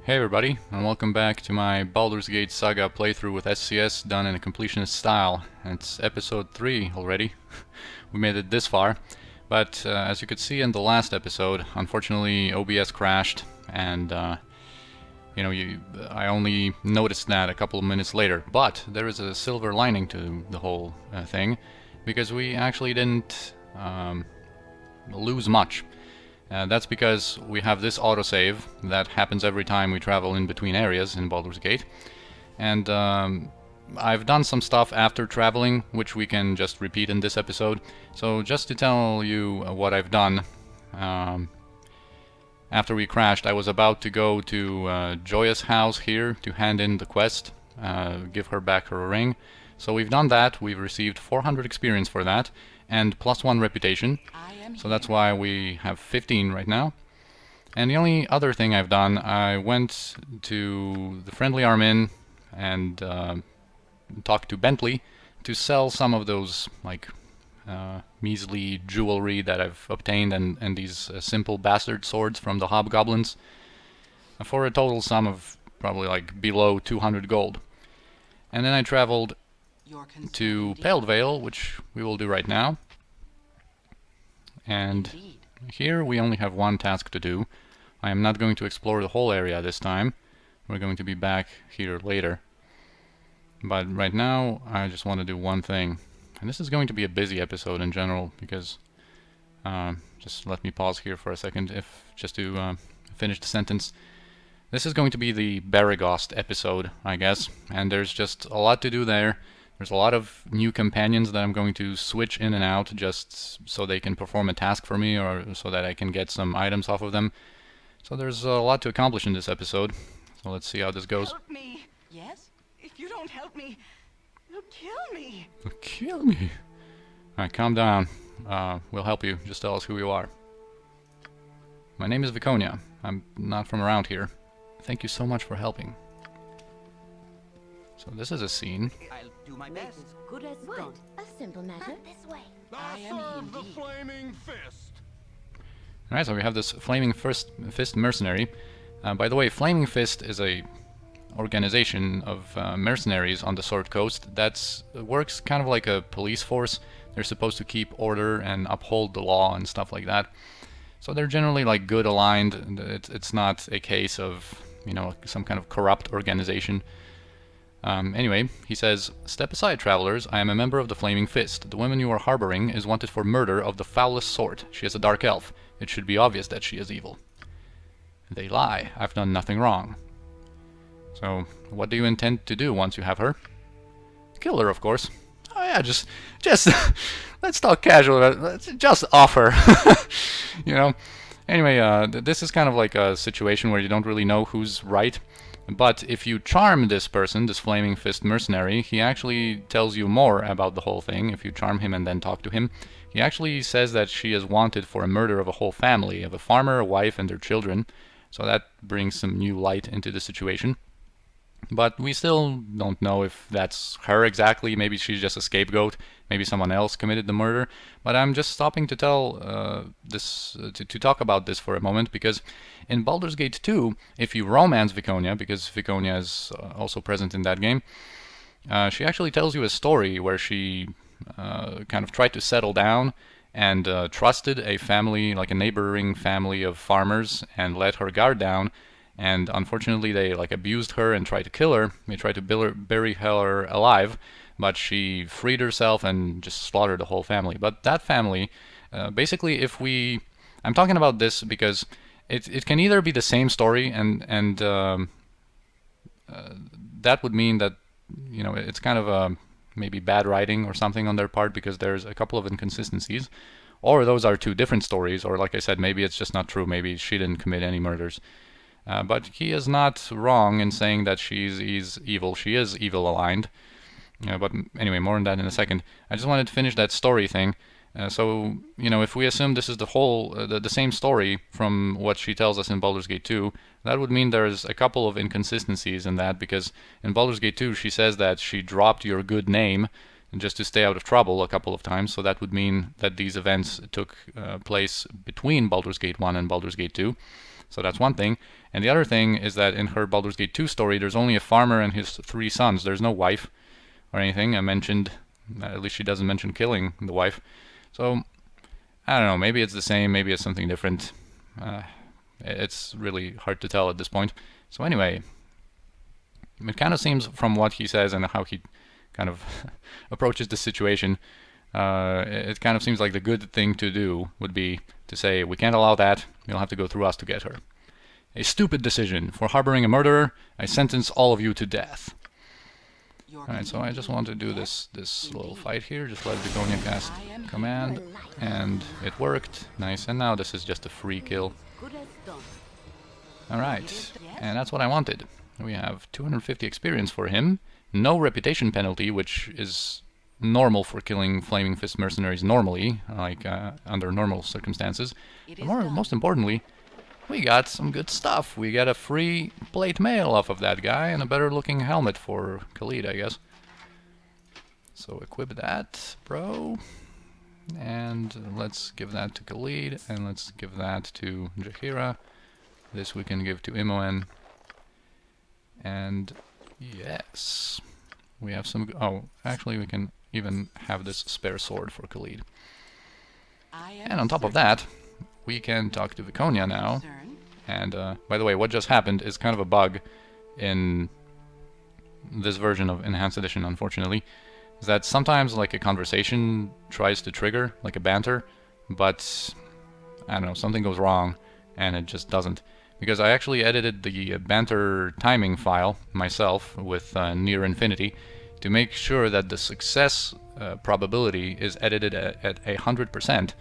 Hey everybody, and welcome back to my Baldur's Gate Saga playthrough with SCS done in a completionist style. It's episode 3 already. We made it this far, but as you could see in the last episode, unfortunately OBS crashed, and I only noticed that a couple of minutes later. But there is a silver lining to the whole thing, because we actually didn't lose much. That's because we have this autosave that happens every time we travel in between areas in Baldur's Gate. And I've done some stuff after traveling, which we can just repeat in this episode. So just to tell you what I've done, after we crashed, I was about to go to Joya's house here to hand in the quest, give her back her ring. So we've done that. We've received 400 experience for that, and +1 reputation. So that's why we have 15 right now. And the only other thing I've done, I went to the Friendly Arm Inn and talked to Bentley to sell some of those measly jewelry that I've obtained and these simple bastard swords from the hobgoblins for a total sum of probably below 200 gold. And then I traveled to Paled Vale, which we will do right now. And here we only have one task to do. I am not going to explore the whole area this time. We're going to be back here later. But right now I just want to do one thing. And this is going to be a busy episode in general, because just let me pause here for a second just to finish the sentence. This is going to be the Beregost episode, I guess, and there's just a lot to do there. There's a lot of new companions that I'm going to switch in and out just so they can perform a task for me, or so that I can get some items off of them. So there's a lot to accomplish in this episode. So let's see how this goes. Help me! Yes? If you don't help me, you'll kill me! You'll kill me? Alright, calm down. We'll help you. Just tell us who you are. My name is Viconia. I'm not from around here. Thank you so much for helping. So this is a scene. I'll do my best. As good as What? done. A simple matter. This way. I am Serve the indeed. flaming fist. Alright, so we have this Flaming Fist mercenary. By the way, Flaming Fist is a organization of mercenaries on the Sword Coast that works kind of like a police force. They're supposed to keep order and uphold the law and stuff like that. So they're generally good aligned. It's not a case of, some kind of corrupt organization. Anyway, he says, "Step aside, travelers. I am a member of the Flaming Fist. The woman you are harboring is wanted for murder of the foulest sort. She is a dark elf. It should be obvious that she is evil." They lie. I've done nothing wrong. So, what do you intend to do once you have her? Kill her, of course. Oh yeah, just let's talk casual. Let's just offer. Anyway, this is kind of like a situation where you don't really know who's right. But if you charm this person, this Flaming Fist mercenary, he actually tells you more about the whole thing. If you charm him and then talk to him, he actually says that she is wanted for a murder of a whole family, of a farmer, a wife, and their children. So that brings some new light into the situation. But we still don't know if that's her exactly. Maybe she's just a scapegoat. Maybe someone else committed the murder. But I'm just stopping to tell to talk about this for a moment, because in Baldur's Gate 2, if you romance Viconia, because Viconia is also present in that game, she actually tells you a story where she kind of tried to settle down and trusted a family, like a neighboring family of farmers, and let her guard down. And unfortunately, they abused her and tried to kill her. They tried to bury her alive, but she freed herself and just slaughtered the whole family. But that family, basically, I'm talking about this because it can either be the same story, and that would mean that it's kind of maybe bad writing or something on their part, because there's a couple of inconsistencies, or those are two different stories, or like I said, maybe it's just not true. Maybe she didn't commit any murders. But he is not wrong in saying that she's evil. She is evil aligned. But anyway, more on that in a second. I just wanted to finish that story thing. So, if we assume this is the whole, the same story from what she tells us in Baldur's Gate 2, that would mean there's a couple of inconsistencies in that, because in Baldur's Gate 2 she says that she dropped your good name just to stay out of trouble a couple of times, so that would mean that these events took place between Baldur's Gate 1 and Baldur's Gate 2. So that's one thing. And the other thing is that in her Baldur's Gate 2 story, there's only a farmer and his 3 sons. There's no wife or anything. I mentioned, at least she doesn't mention killing the wife. So, I don't know, maybe it's the same, maybe it's something different. It's really hard to tell at this point. So anyway, it kind of seems from what he says and how he kind of approaches the situation, it kind of seems like the good thing to do would be to say, we can't allow that, you'll have to go through us to get her. A stupid decision. For harboring a murderer, I sentence all of you to death. Alright, so I just want to do this little fight here, just let Viconia cast command, and it worked. Nice, and now this is just a free kill. Alright, and that's what I wanted. We have 250 experience for him, no reputation penalty, which is normal for killing Flaming Fist mercenaries normally, like under normal circumstances. Most importantly, we got some good stuff. We got a free plate mail off of that guy and a better looking helmet for Khalid, I guess. So equip that, bro. And let's give that to Khalid, and let's give that to Jaheira. This we can give to Imoen. And yes, we have some... Oh, actually we can even have this spare sword for Khalid. And on top of that, we can talk to Viconia now. And by the way, what just happened is kind of a bug in this version of Enhanced Edition, unfortunately, is that sometimes like a conversation tries to trigger, like a banter, but I don't know, something goes wrong and it just doesn't. Because I actually edited the banter timing file myself with near infinity to make sure that the success probability is edited at 100%,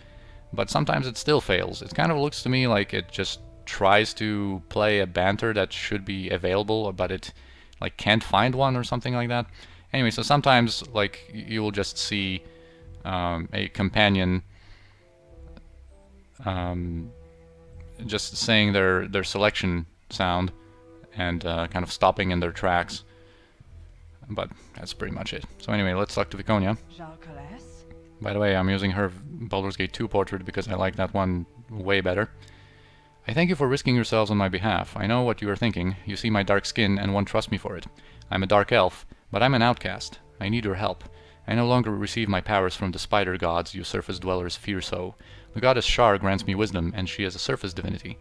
but sometimes it still fails. It kind of looks to me like it just tries to play a banter that should be available, but it like can't find one or something like that. Anyway, so sometimes like you will just see a companion just saying their selection sound and kind of stopping in their tracks, but that's pretty much it. So anyway, let's talk to Viconia. By the way, I'm using her Baldur's Gate 2 portrait because I like that one way better. I thank you for risking yourselves on my behalf. I know what you are thinking. You see my dark skin and won't trust me for it. I'm a dark elf, but I'm an outcast. I need your help. I no longer receive my powers from the spider gods you surface dwellers fear so. The goddess Shar grants me wisdom, and she is a surface divinity.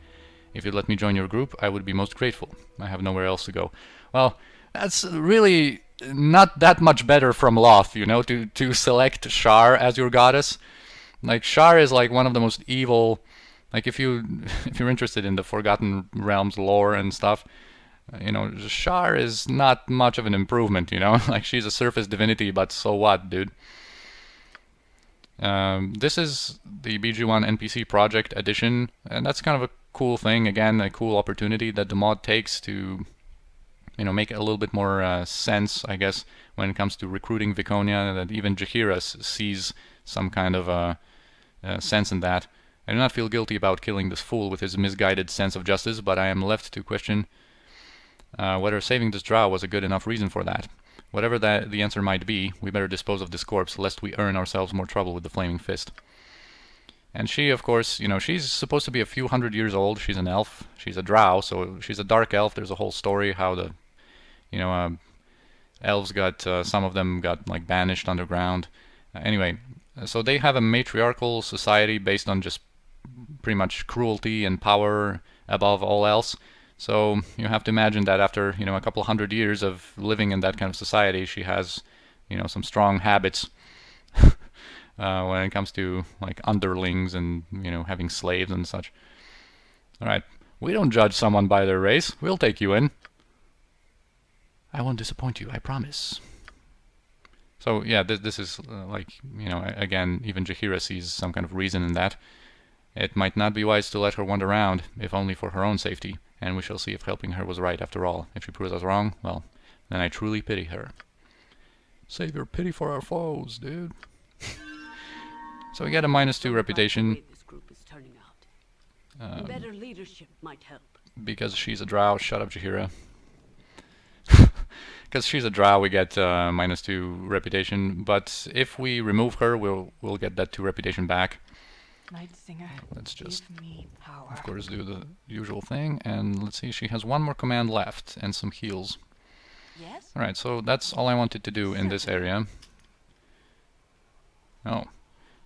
If you'd let me join your group, I would be most grateful. I have nowhere else to go. Well, that's really not that much better from Loth, you know, to select Shar as your goddess. Like, Shar is like one of the most evil... Like, if you're interested in the Forgotten Realms lore and stuff, you know, Shar is not much of an improvement, you know? Like, she's a surface divinity, but so what, dude? This is the BG1 NPC Project edition, and that's kind of a cool thing. Again, a cool opportunity that the mod takes to, you know, make a little bit more sense, I guess, when it comes to recruiting Viconia, that even Jaheira sees some kind of sense in that. I do not feel guilty about killing this fool with his misguided sense of justice, but I am left to question whether saving this drow was a good enough reason for that. Whatever the answer might be, we better dispose of this corpse, lest we earn ourselves more trouble with the Flaming Fist. And she, of course, you know, she's supposed to be a few hundred years old. She's an elf. She's a drow, so she's a dark elf. There's a whole story how the, you know, elves got, some of them got, like, banished underground. Anyway, so they have a matriarchal society based on just pretty much cruelty and power above all else. So you have to imagine that after, you know, a couple hundred years of living in that kind of society, she has, you know, some strong habits when it comes to like underlings and, you know, having slaves and such. All right, we don't judge someone by their race. We'll take you in. I won't disappoint you, I promise. So yeah, this is like, you know, again, even Jaheira sees some kind of reason in that. It might not be wise to let her wander around, if only for her own safety, and we shall see if helping her was right after all. If she proves us wrong, well, then I truly pity her. Save your pity for our foes, dude. So we get a -2 reputation. Better leadership might help. Because she's a drow. Shut up, Jaheira. Because she's a drow, we get -2 reputation. But if we remove her, we'll get that 2 reputation back. Night Singer, Let's just, give me power. of course, do the usual thing. And let's see, she has one more command left and some heals. Yes? Alright, so that's all I wanted to do in this area. Oh,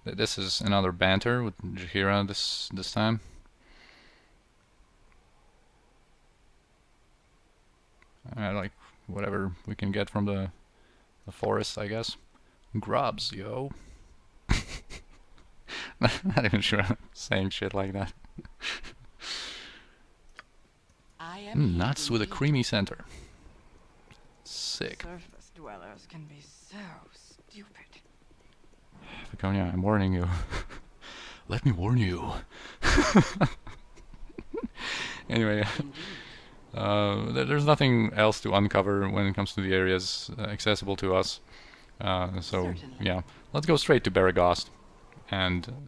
this is another banter with Neera this time. Like whatever we can get from the forest, I guess. Grubs, yo. Not even sure I'm saying shit like that. I am Nuts with a creamy center. Sick. Surface dwellers can be so stupid. Viconia, I'm warning you. Let me warn you. Anyway, there's nothing else to uncover when it comes to the areas accessible to us. So, yeah, let's go straight to Beregost and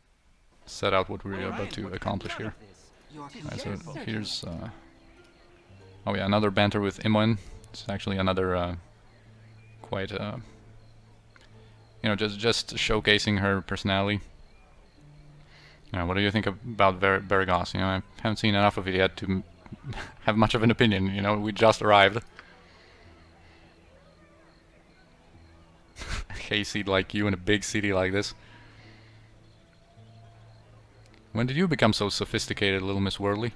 set out what we're about to accomplish here. Alright, so here's... oh yeah, another banter with Imoen. It's actually another quite... you know, just showcasing her personality. What do you think about Beregost? You know, I haven't seen enough of it yet to have much of an opinion. You know, we just arrived. Hayseed like you in a big city like this. When did you become so sophisticated, little Miss Worldly?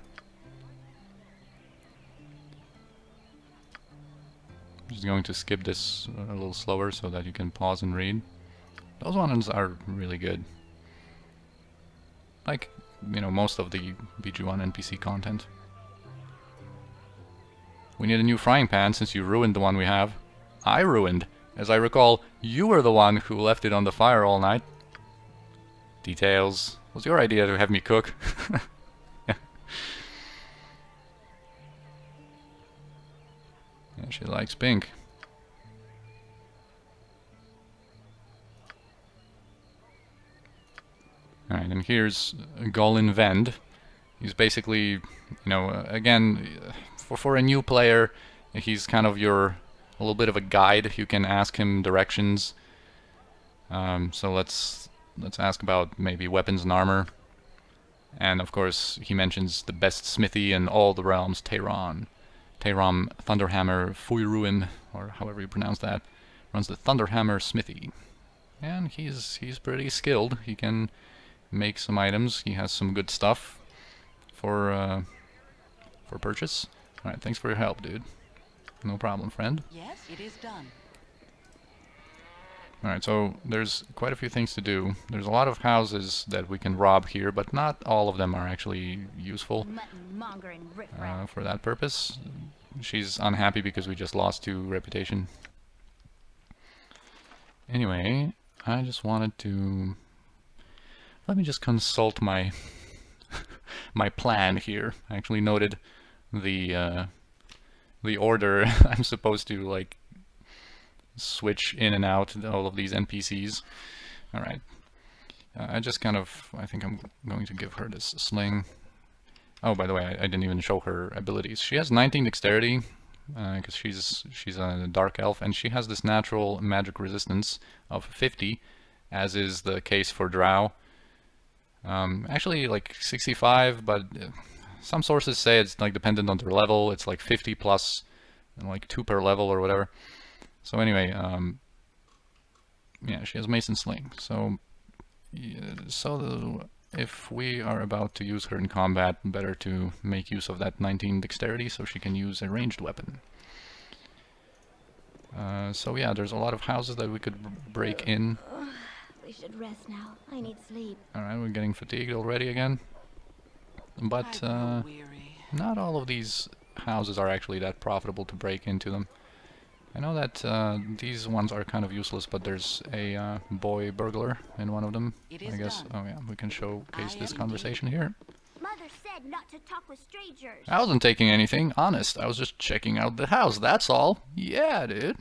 Just going to skip this a little slower so that you can pause and read. Those ones are really good. Like, you know, most of the BG1 NPC content. We need a new frying pan since you ruined the one we have. I ruined. As I recall, you were the one who left it on the fire all night. Details. It was your idea to have me cook. Yeah, she likes pink. Alright, and here's Golin Vend. He's basically, you know, again, for a new player, he's kind of a little bit of a guide. You can ask him directions. So let's ask about maybe weapons and armor. And of course, he mentions the best smithy in all the realms, Tehran. Tehran Thunderhammer Fuiruin, or however you pronounce that, runs the Thunderhammer smithy. And he's pretty skilled. He can make some items. He has some good stuff for purchase. Alright, thanks for your help, dude. No problem, friend. Yes, it is done. Alright, so there's quite a few things to do. There's a lot of houses that we can rob here, but not all of them are actually useful for that purpose. She's unhappy because we just lost 2 reputation. Anyway, I just wanted to... Let me just consult my my plan here. I actually noted the order I'm supposed to like switch in and out all of these NPCs. All right. I think I'm going to give her this sling. Oh, by the way, I didn't even show her abilities. She has 19 dexterity because she's a dark elf, and she has this natural magic resistance of 50, as is the case for Drow. Actually like 65, but some sources say it's like dependent on their level. It's like 50 plus and like 2 per level or whatever. So anyway, yeah, she has Mason Sling. So if we are about to use her in combat, better to make use of that 19 dexterity so she can use a ranged weapon. So yeah, there's a lot of houses that we could break in. We should rest now. I need sleep. Alright, we're getting fatigued already again. But not all of these houses are actually that profitable to break into them. I know that these ones are kind of useless, but there's a boy burglar in one of them. I guess. Oh yeah, we can showcase this conversation here. Mother said not to talk with strangers. I wasn't taking anything, honest. I was just checking out the house, that's all. Yeah, dude.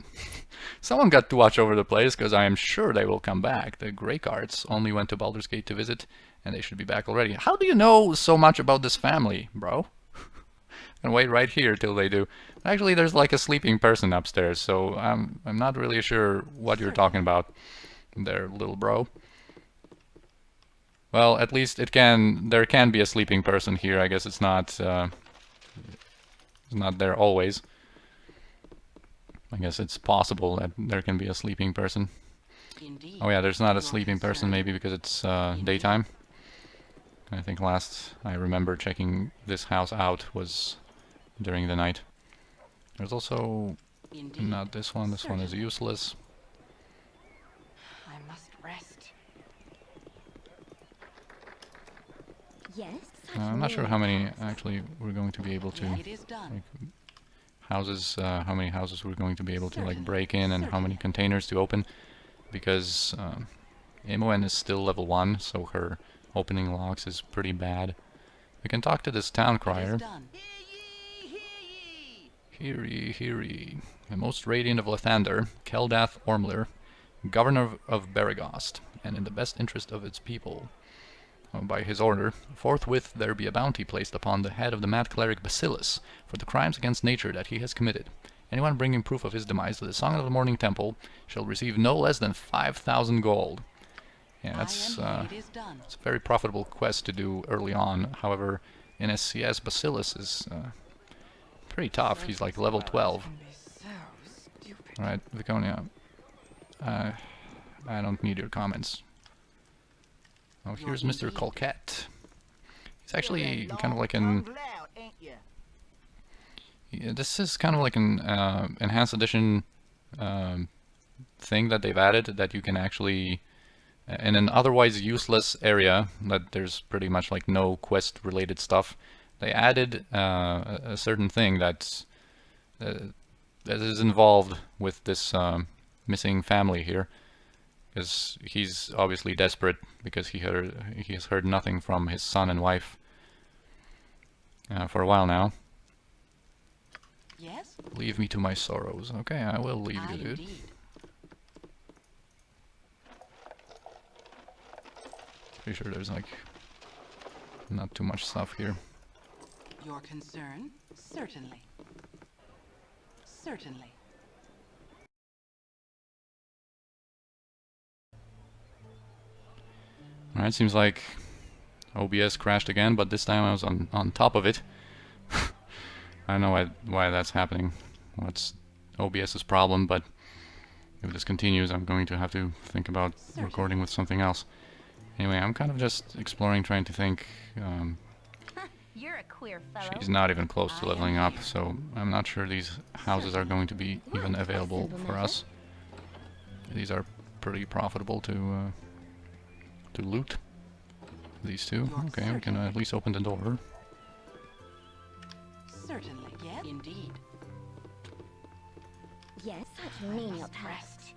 Someone got to watch over the place, because I am sure they will come back. The Greycarts only went to Baldur's Gate to visit, and they should be back already. How do you know so much about this family, bro? And wait right here till they do. Actually, there's like a sleeping person upstairs, so I'm not really sure what you're talking about there, little bro. Well, at least it can. There can be a sleeping person here. I guess it's not there always. I guess it's possible that there can be a sleeping person. Indeed. Oh yeah, there's not a Your sleeping person, concern. maybe because it's daytime. I think last I remember checking this house out was during the night. There's also Indeed. not this one. This one is Certainly. useless. I must rest. Yes. I'm not sure how many actually we're going to be able to It is done. like houses. How many houses we're going to be able to like Certainly. break in, and how many Certainly. containers to open, because Imoen is still level 1, so her opening locks is pretty bad. We can talk to this town It is crier. done. Hear ye, hear ye. The most radiant of Lathander, Keldath Ormler, governor of Beregost, and in the best interest of its people. By his order, forthwith there be a bounty placed upon the head of the mad cleric Bacillus for the crimes against nature that he has committed. Anyone bringing proof of his demise to the Song of the Morning Temple shall receive no less than 5,000 gold. Yeah, that's It is done. it's a very profitable quest to do early on. However, in SCS, Bacillus is pretty tough. He's like level 12. Can be so stupid. Alright, Viconia. I don't need your comments. Oh, here's Mr. Colquette. He's actually kind of like an... Yeah, this is kind of like an enhanced edition thing that they've added, that you can actually, in an otherwise useless area, that there's pretty much like no quest related stuff, they added a certain thing that is involved with this missing family here, because he's obviously desperate because he has heard nothing from his son and wife for a while now. Yes? Leave me to my sorrows. Okay, I will leave you, dude. Indeed. Pretty sure there's like not too much stuff here. Your concern? Certainly. Certainly. Alright, seems like OBS crashed again, but this time I was on top of it. I don't know why that's happening. What's OBS's problem, but if this continues, I'm going to have to think about recording with something else. Anyway, I'm kind of just exploring, trying to think. You're a queer fellow. She's not even close to leveling up, so I'm not sure these houses are going to be even available for us. These are pretty profitable to loot. These two. Okay, we can at least open the door. Certainly. Yes? Indeed. Yes, such menial tasks.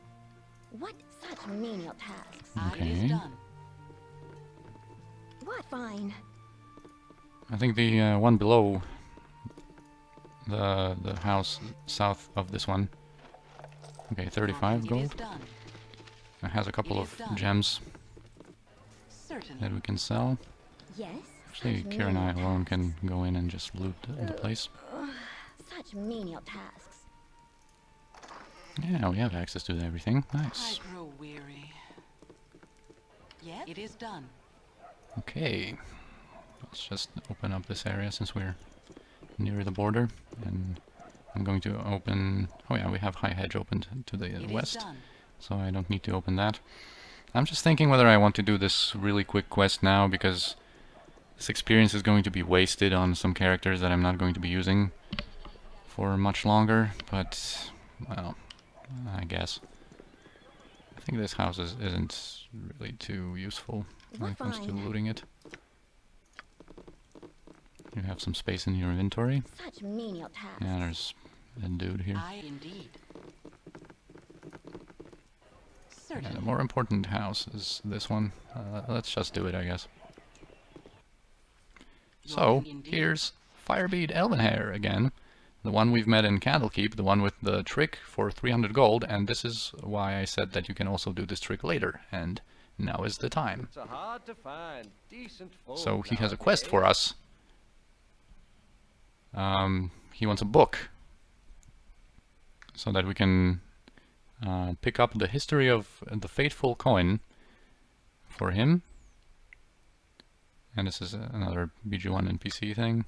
What such menial tasks? It is Okay. done. What? Fine. I think the one below the house south of this one. Okay, 35 It is gold. done. It has a couple It of is done. gems Certainly. that we can sell. Yes. Actually, such Kira and I menial alone tasks. can go in and just loot the place. Such menial tasks. Yeah, we have access to everything. I Nice. grow weary. Yes? It is done. Okay. Let's just open up this area since we're near the border. And I'm going to open... Oh yeah, we have High Hedge opened to the It is west. done. So I don't need to open that. I'm just thinking whether I want to do this really quick quest now, because this experience is going to be wasted on some characters that I'm not going to be using for much longer, but, well, I guess. I think this house isn't really too useful when it comes to Fine. looting it. You have some space in your inventory. Such menial tasks. Yeah, there's a dude here. Indeed. Yeah, the Certainly. more important house is this one. Let's just do it, I guess. So, Indeed. here's Firebead Elvenhair again. The one we've met in Candlekeep, the one with the trick for 300 gold, and this is why I said that you can also do this trick later, and now is the time. It's hard to find decent folk So he has a quest nowadays. for us. He wants a book, so that we can pick up the history of the fateful coin for him. And this is another BG1 NPC thing.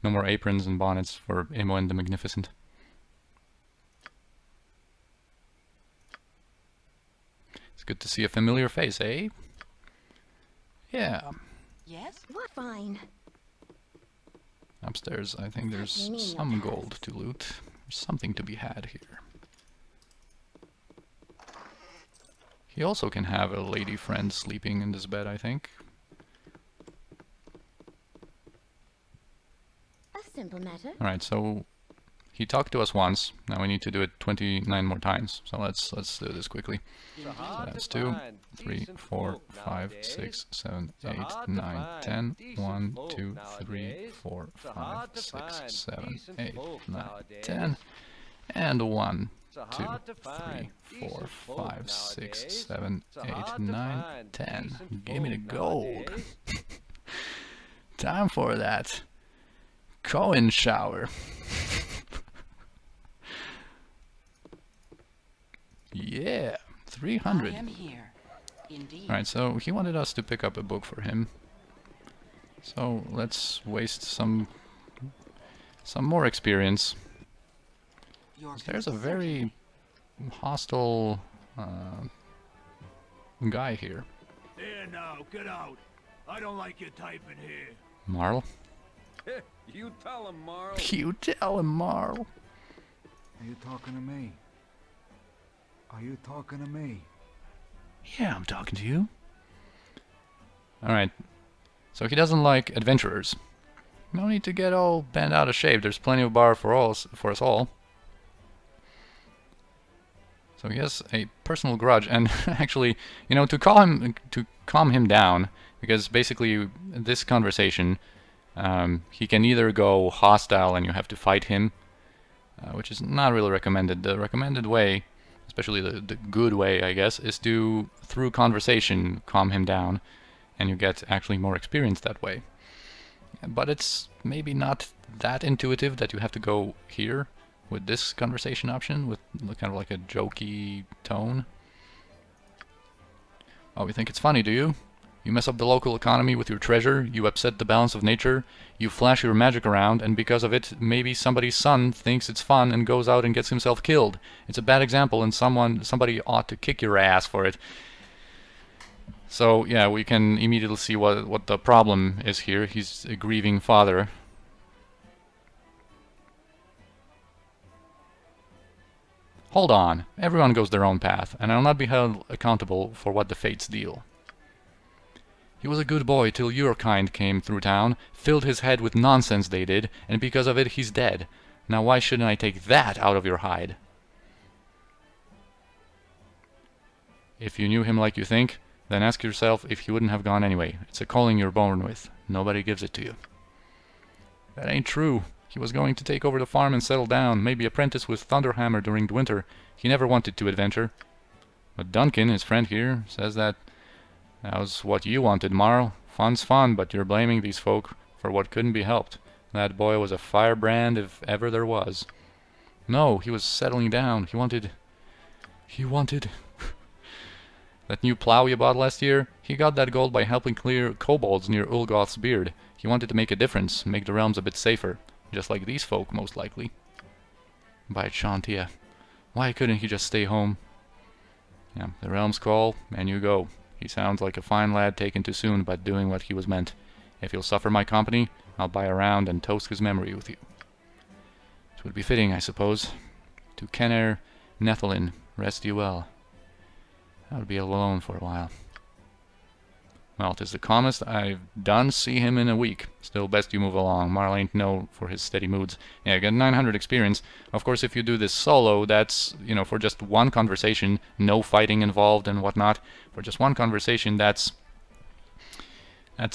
No more aprons and bonnets for Imo and the Magnificent. It's good to see a familiar face, eh? Yeah. Yes? What fine? Upstairs, I think there's some gold to loot. There's something to be had here. He also can have a lady friend sleeping in this bed, I think. A simple matter. Alright, so he talked to us once. Now we need to do it 29 more times. So let's do this quickly. So that's 2, 3, 4, 5, 6, 7, 8, 9, 10. 1, 2, 3, 4, 5, 6, 7, 8, 9, 10. And 1, 2, 3, 4, 5, 6, 7, 8, 9, 10. Give me the gold. Time for that coin shower. Yeah, 300. I am here. Indeed. Alright, so he wanted us to pick up a book for him. So let's waste some more experience. There's a very hostile guy here. There now, get out. I don't like your type in here. Marl? You tell him, Marl. You tell him, Marl. Are you talking to me? Are you talking to me? Yeah, I'm talking to you. Alright. So he doesn't like adventurers. No need to get all bent out of shape. There's plenty of bar for us all. So he has a personal grudge, and actually, you know, to calm him down, because basically this conversation, he can either go hostile and you have to fight him, which is not really recommended. The recommended way, especially the good way, I guess, is to, through conversation, calm him down, and you get actually more experience that way. But it's maybe not that intuitive that you have to go here with this conversation option, with kind of like a jokey tone. Oh, you think it's funny, do you? You mess up the local economy with your treasure, you upset the balance of nature, you flash your magic around, and because of it, maybe somebody's son thinks it's fun and goes out and gets himself killed. It's a bad example, and somebody ought to kick your ass for it. So, yeah, we can immediately see what the problem is here. He's a grieving father. Hold on. Everyone goes their own path, and I'll not be held accountable for what the fates deal. He was a good boy till your kind came through town, filled his head with nonsense they did, and because of it he's dead. Now why shouldn't I take that out of your hide? If you knew him like you think, then ask yourself if he wouldn't have gone anyway. It's a calling you're born with. Nobody gives it to you. That ain't true. He was going to take over the farm and settle down, maybe apprentice with Thunderhammer during the winter. He never wanted to adventure. But Duncan, his friend here, says that was what you wanted, Marl. Fun's fun, but you're blaming these folk for what couldn't be helped. That boy was a firebrand if ever there was. No, he was settling down. He wanted... That new plow you bought last year? He got that gold by helping clear kobolds near Ulgoth's beard. He wanted to make a difference, make the realms a bit safer. Just like these folk, most likely. By Shantia. Why couldn't he just stay home? Yeah, the realms call, and you go. He sounds like a fine lad taken too soon, but doing what he was meant. If you'll suffer my company, I'll buy a round and toast his memory with you. It would be fitting, I suppose. To Kenner Nethelin, rest you well. I'll be alone for a while. Well, 'tis the calmest I've done see him in a week. Still best you move along. Marl ain't known for his steady moods. Yeah, you got 900 experience. Of course, if you do this solo, that's, you know, for just one conversation, no fighting involved and whatnot. For just one conversation, that's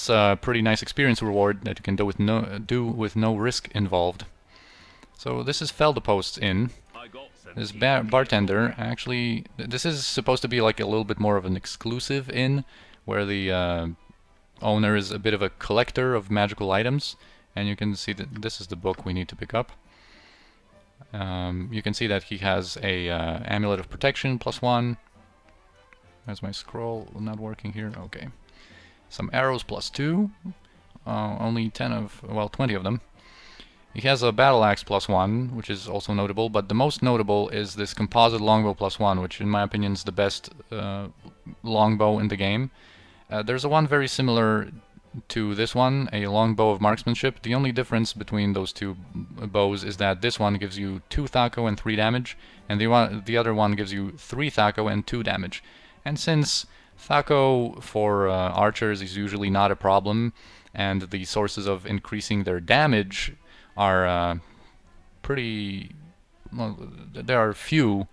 a pretty nice experience reward that you can do with no risk involved. So this is Feldepost's Inn. This bartender, actually, this is supposed to be like a little bit more of an exclusive inn, where the owner is a bit of a collector of magical items, and you can see that this is the book we need to pick up. You can see that he has a amulet of protection +1, Is my scroll not working here? Okay. Some arrows +2. Only 20 of them. He has a battle axe +1, which is also notable, but the most notable is this composite longbow +1, which in my opinion is the best longbow in the game. There's a one very similar to this one, a longbow of marksmanship. The only difference between those two bows is that this one gives you 2 Thaco and 3 damage, and the other one gives you 3 Thaco and 2 damage. And since Thaco for archers is usually not a problem, and the sources of increasing their damage are pretty... well, there are few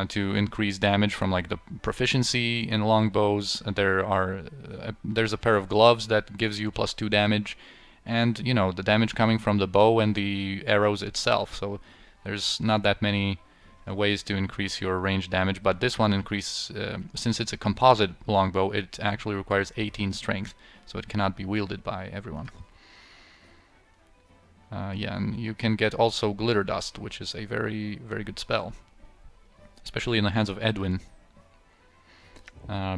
to increase damage from like the proficiency in longbows. There's a pair of gloves that gives you +2 damage, and you know, the damage coming from the bow and the arrows itself. So there's not that many ways to increase your range damage, but this one since it's a composite longbow, it actually requires 18 strength, so it cannot be wielded by everyone. Yeah, and you can get also glitter dust, which is a very, very good spell, especially in the hands of Edwin,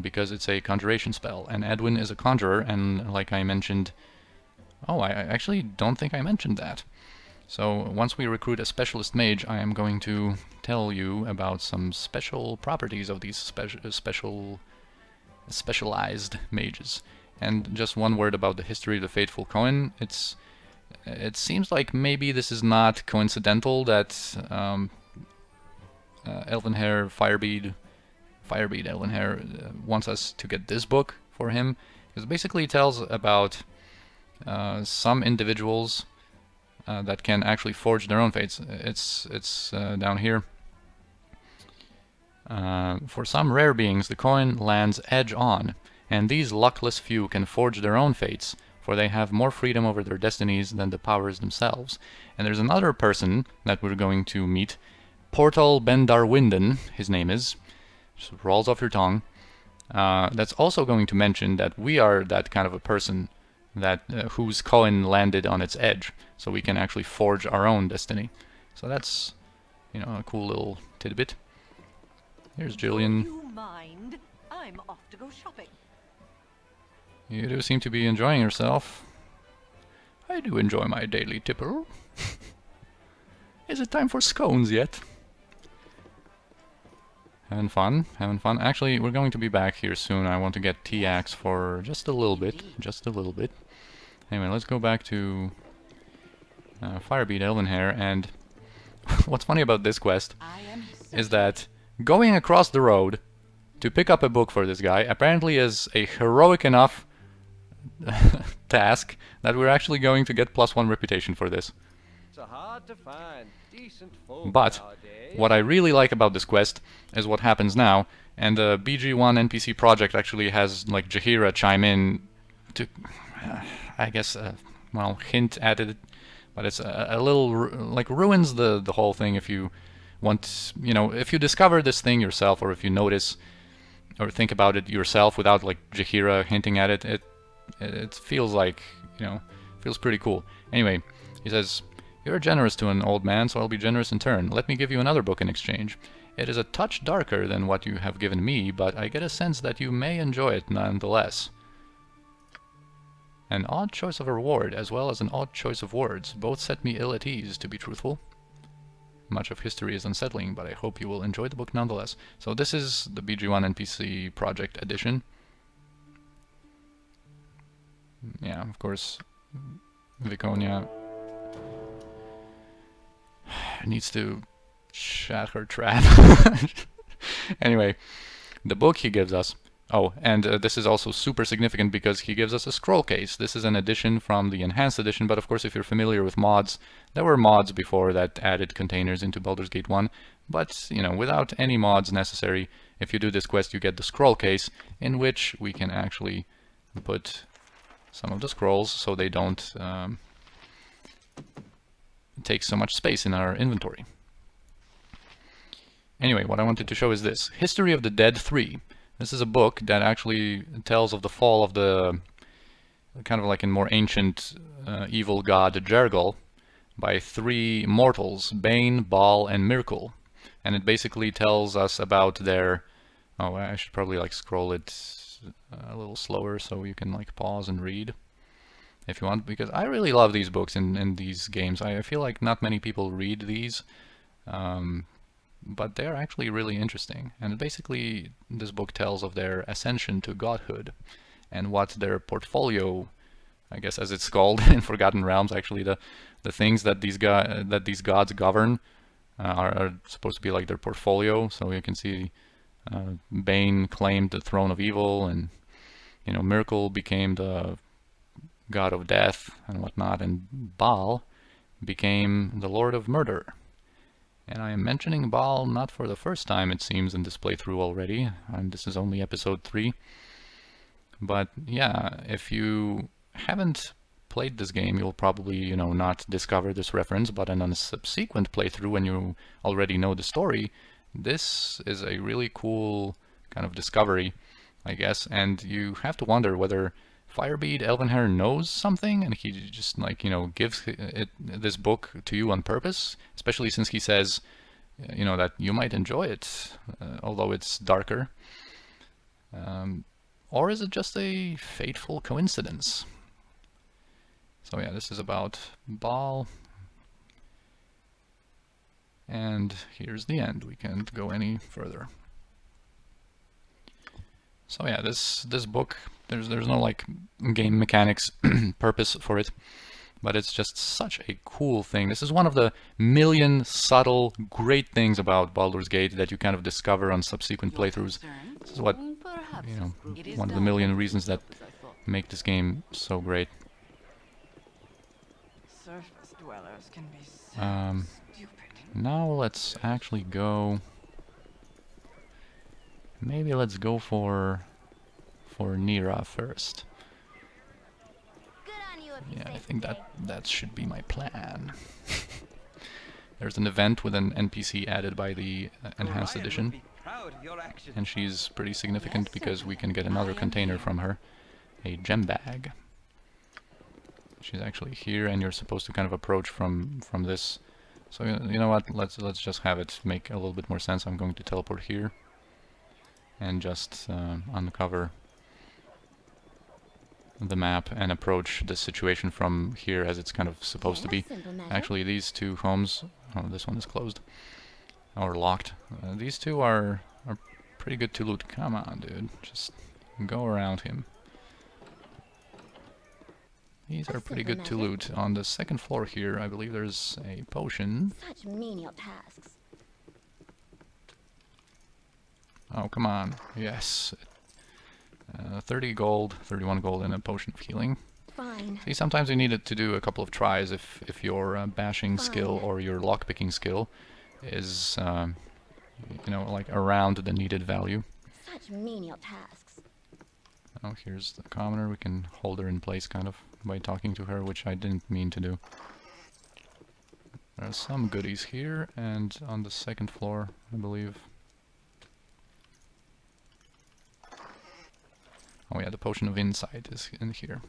because it's a conjuration spell, and Edwin is a conjurer, and like I mentioned... oh, I actually don't think I mentioned that. So once we recruit a specialist mage, I am going to tell you about some special properties of these specialized mages. And just one word about the history of the Fateful Coin. It seems like maybe this is not coincidental that Elvenhair, Firebead Elvenhair wants us to get this book for him, because it basically tells about some individuals that can actually forge their own fates. It's down here. For some rare beings, the coin lands edge on, and these luckless few can forge their own fates, for they have more freedom over their destinies than the powers themselves. And there's another person that we're going to meet, Portal Bendarwinden, his name is, just rolls off your tongue, that's also going to mention that we are that kind of a person that whose coin landed on its edge, so we can actually forge our own destiny. So that's, you know, a cool little tidbit. Here's Jillian. You mind? I'm off to go shopping. You do seem to be enjoying yourself. I do enjoy my daily tipple. Is it time for scones yet? Having fun, having fun. Actually, we're going to be back here soon. I want to get T-Axe for just a little bit. Just a little bit. Anyway, let's go back to Firebead Elvenhair, and what's funny about this quest is that going across the road to pick up a book for this guy apparently is a heroic enough task that we're actually going to get +1 reputation for this. So hard to find decent folk But nowadays. what I really like about this quest is what happens now, and the BG1 NPC Project actually has like Jaheira chime in to, I guess, well, hint at it, but it's a little like ruins the whole thing if you want, you know, if you discover this thing yourself, or if you notice or think about it yourself without like Jaheira hinting at it, it feels like, you know, feels pretty cool. Anyway, he says, "You're generous to an old man, so I'll be generous in turn. Let me give you another book in exchange. It is a touch darker than what you have given me, but I get a sense that you may enjoy it nonetheless. An odd choice of a reward, as well as an odd choice of words. Both set me ill at ease, to be truthful. Much of history is unsettling, but I hope you will enjoy the book nonetheless." So this is the BG1 NPC Project edition. Yeah, of course, Viconia needs to shut her trap. Anyway, the book he gives us... Oh, and this is also super significant because he gives us a scroll case. This is an addition from the enhanced edition, but of course if you're familiar with mods, there were mods before that added containers into Baldur's Gate 1, but, you know, without any mods necessary, if you do this quest you get the scroll case, in which we can actually put some of the scrolls so they don't take so much space in our inventory. Anyway, what I wanted to show is this. History of the Dead 3. This is a book that actually tells of the fall of the, kind of like in more ancient evil god Jergal, by 3 mortals, Bane, Baal, and Myrkul. And it basically tells us about their Oh, I should probably like scroll it a little slower so you can like pause and read if you want, because I really love these books in these games. I feel like not many people read these, but they're actually really interesting. And basically, this book tells of their ascension to godhood and what their portfolio, I guess as it's called in Forgotten Realms, actually the things that these gods govern are supposed to be like their portfolio. So you can see Bane claimed the throne of evil, and Miracle became the god of death and whatnot, and Baal became the lord of murder. And I am mentioning Baal not for the first time, it seems, in this playthrough already, and this is only episode 3. But yeah, if you haven't played this game, you'll probably, not discover this reference, but on a subsequent playthrough, when you already know the story, this is a really cool kind of discovery, I guess, and you have to wonder whether Firebead Elvenhair knows something, and he just gives this book to you on purpose, especially since he says, that you might enjoy it, although it's darker. Or is it just a fateful coincidence? So yeah, this is about Baal. And here's the end. We can't go any further. So yeah, this book, there's no like game mechanics purpose for it, but it's just such a cool thing. This is one of the million subtle great things about Baldur's Gate that you kind of discover on subsequent playthroughs. This is what, one of the million reasons that make this game so great. Surface dwellers can be so stupid. Now let's actually go. Maybe let's go for Neera first. Good on you if you Yeah, say I think so. that should be my plan. There's an event with an NPC added by the Enhanced Orion would Edition, be proud of your actions. and she's pretty significant Yes, because we certainly. can get another I am container here. from her, a gem bag. She's actually here, and you're supposed to kind of approach from this. So you know what? Let's just have it make a little bit more sense. I'm going to teleport here and just uncover the map and approach the situation from here as it's kind of supposed to be. Simple matter. Actually, these two homes, oh, this one is closed or locked. These two are pretty good to loot. Come on, dude, just go around him. These are pretty good to loot. On the second floor here, I believe there's a potion. Such menial tasks. Oh, come on. Yes. 30 gold, 31 gold, and a potion of healing. Fine. See, sometimes you need it to do a couple of tries if your bashing skill Fine. or your lockpicking skill is, like around the needed value. Such menial tasks. Oh, here's the commoner. We can hold her in place, kind of, by talking to her, which I didn't mean to do. There are some goodies here, and on the second floor, I believe. Oh yeah, the potion of insight is in here.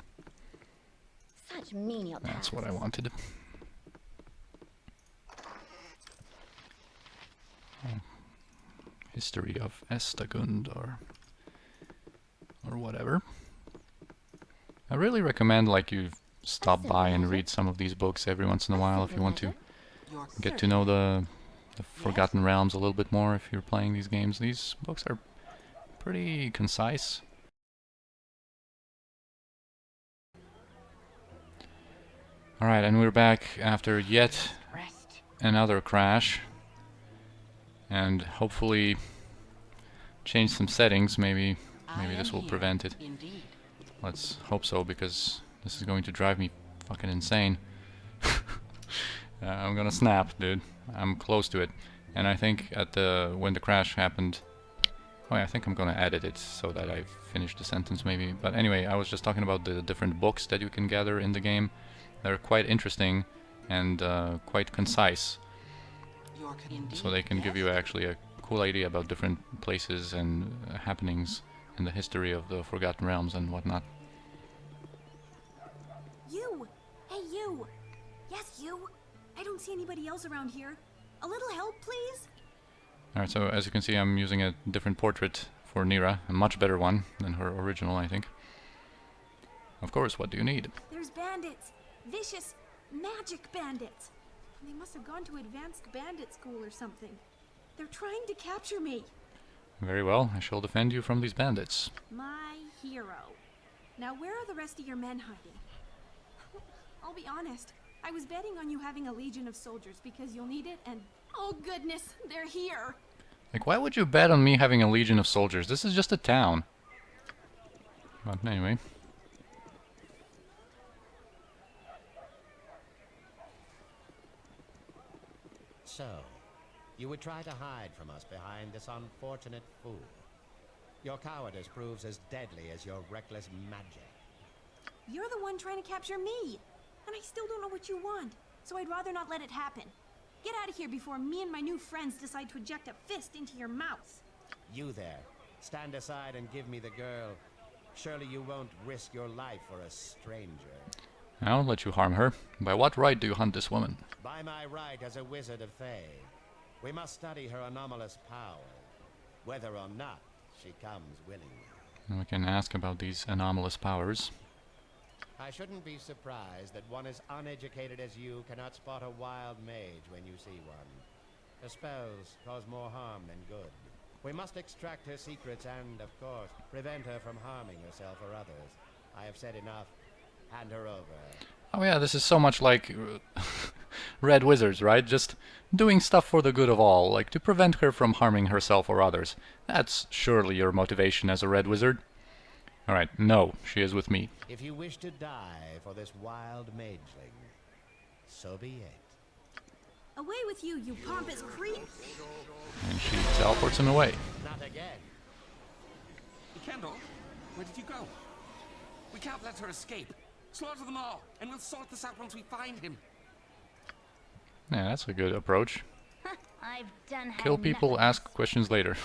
Such menial tasks. That's what I wanted. Oh. History of Estagund or whatever. I really recommend like you stop by and read some of these books every once in a while if you want to Your get to know the Forgotten Realms a little bit more if you're playing these games. These books are pretty concise. Alright, and we're back after yet rest. another crash. And hopefully change some settings. Maybe this will prevent it. Indeed. Let's hope so, because this is going to drive me fucking insane. I'm gonna snap, dude. I'm close to it. And I think when the crash happened... Oh yeah, I think I'm gonna edit it so that I finish the sentence maybe. But anyway, I was just talking about the different books that you can gather in the game. They're quite interesting and quite concise. So they can give you actually a cool idea about different places and happenings in the history of the Forgotten Realms and whatnot. You! Hey, you! Yes, you! I don't see anybody else around here. A little help, please? Alright, so as you can see, I'm using a different portrait for Neera, a much better one than her original, I think. Of course, what do you need? There's bandits. Vicious, magic bandits. They must have gone to advanced bandit school or something. They're trying to capture me. Very well, I shall defend you from these bandits. My hero. Now where are the rest of your men hiding? I'll be honest. I was betting on you having a legion of soldiers because you'll need it and... Oh goodness, they're here. Like, why would you bet on me having a legion of soldiers? This is just a town. But anyway. So, you would try to hide from us behind this unfortunate fool. Your cowardice proves as deadly as your reckless magic. You're the one trying to capture me. And I still don't know what you want. So I'd rather not let it happen. Get out of here before me and my new friends decide to eject a fist into your mouth. You there. Stand aside and give me the girl. Surely you won't risk your life for a stranger. I won't let you harm her. By what right do you hunt this woman? By my right as a wizard of Fae. We must study her anomalous power. Whether or not she comes willingly. And we can ask about these anomalous powers. I shouldn't be surprised that one as uneducated as you cannot spot a wild mage when you see one. Her spells cause more harm than good. We must extract her secrets and, of course, prevent her from harming herself or others. I have said enough. Hand her over. Oh yeah, this is so much like Red Wizards, right? Just doing stuff for the good of all, like to prevent her from harming herself or others. That's surely your motivation as a Red Wizard. Alright, no, she is with me. If you wish to die for this wild mageling, so be it. Away with you, you pompous creep! And she teleports him away. Not again. Kendall, where did you go? We can't let her escape. Slaughter them all, and we'll sort this out once we find him. Yeah, that's a good approach. I've done had Kill people, enough. ask questions later.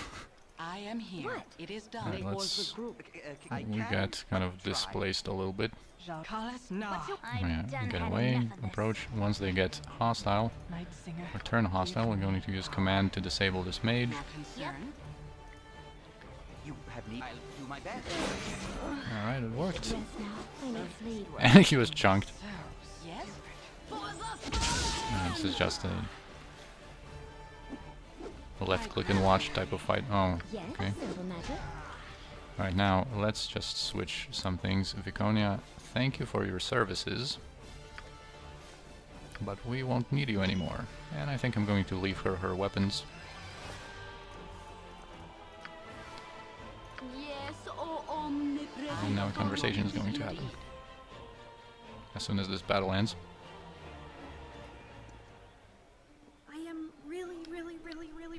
I am here. What? It is done. Alright, let's... We got kind of displaced a little bit. No. Yeah, done get had away, enough of this. approach. Once they get hostile, or turn hostile, we're going to use command to disable this mage. Not concerned. You have need. I'll do my best. Alright, it worked. Yes, now. I may flee. And he was chunked. Yes? This is just a left click and watch type of fight. Oh, Yes, okay. simple magic. Alright, now let's just switch some things. Viconia, thank you for your services. But we won't need you anymore. And I think I'm going to leave her her weapons. Yes, oh omnipresent. And now a conversation is going to happen. As soon as this battle ends. I am really,